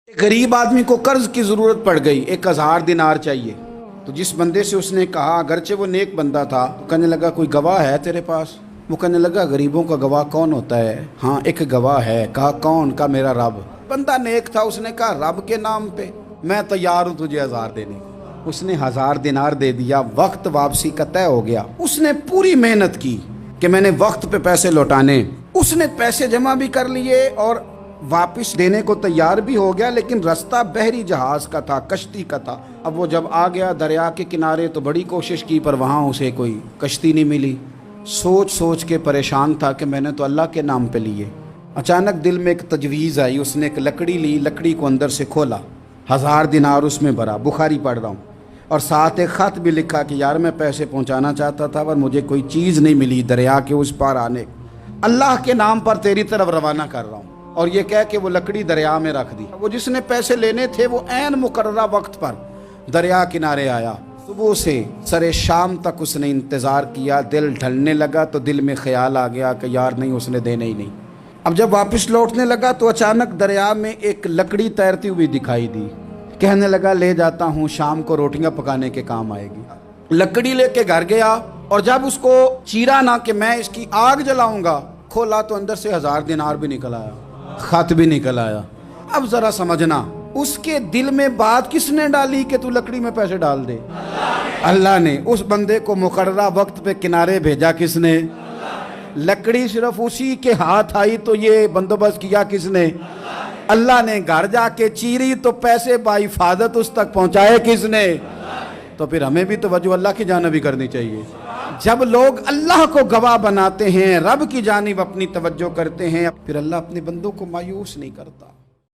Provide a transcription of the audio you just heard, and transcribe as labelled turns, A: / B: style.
A: गरीब आदमी को कर्ज की ज़रूरत पड़ गई, 1000 दिनार चाहिए। तो जिस बंदे से उसने कहा, अगरचे वो नेक बंदा था, तो कहने लगा कोई गवाह है तेरे पास? वो कहने लगा गरीबों का गवाह कौन होता है? हाँ एक गवाह है। कहा कौन? का मेरा रब। बंदा नेक था, उसने कहा रब के नाम पे मैं तैयार हूँ तुझे 1000 देने को। उसने 1000 दिनार दे दिया। वक्त वापसी का तय हो गया। उसने पूरी मेहनत की कि मैंने वक्त पे पैसे लौटाने। उसने पैसे जमा भी कर लिए और वापस देने को तैयार भी हो गया, लेकिन रास्ता बहरी जहाज का था, कश्ती का था। अब वो जब आ गया दरिया के किनारे तो बड़ी कोशिश की, पर वहाँ उसे कोई कश्ती नहीं मिली। सोच सोच के परेशान था कि मैंने तो अल्लाह के नाम पे लिए। अचानक दिल में एक तजवीज़ आई। उसने एक लकड़ी ली, लकड़ी को अंदर से खोला, 1000 दिनार उसमें भरा। बुखारी पढ़ रहा हूँ, और साथ एक ख़त भी लिखा कि यार मैं पैसे पहुँचाना चाहता था पर मुझे कोई चीज़ नहीं मिली दरिया के उस पार आने, अल्लाह के नाम पर तेरी तरफ रवाना कर रहा हूँ। और ये कह के वो लकड़ी दरिया में रख दी। वो जिसने पैसे लेने थे वो ऐन मुकर्ररा वक्त पर दरिया किनारे आया। सुबह से सरे शाम तक उसने इंतज़ार किया। दिल ढलने लगा तो दिल में ख्याल आ गया कि यार नहीं, उसने देने ही नहीं। अब जब वापस लौटने लगा तो अचानक दरिया में एक लकड़ी तैरती हुई दिखाई दी। कहने लगा ले जाता हूँ, शाम को रोटियां पकाने के काम आएगी। लकड़ी लेके घर गया और जब उसको चीरा ना कि मैं इसकी आग जलाऊंगा, खोला तो अंदर से 1000 दिनार भी निकल आया, खत भी निकल आया। अब जरा समझना, उसके दिल में बात किसने डाली कि तू लकड़ी में पैसे डाल दे? अल्लाह ने। उस बंदे को मुकर्ररा वक्त पे किनारे भेजा किसने? लकड़ी सिर्फ उसी के हाथ आई तो ये बंदोबस्त किया किसने? अल्लाह ने। घर जाके चीरी तो पैसे बाहिफाजत उस तक पहुंचाए किसने? तो फिर हमें भी तवज्जो अल्लाह की जानिब भी करनी चाहिए। जब लोग अल्लाह को गवाह बनाते हैं, रब की जानिब अपनी तवज्जो करते हैं, फिर अल्लाह अपने बंदों को मायूस नहीं करता।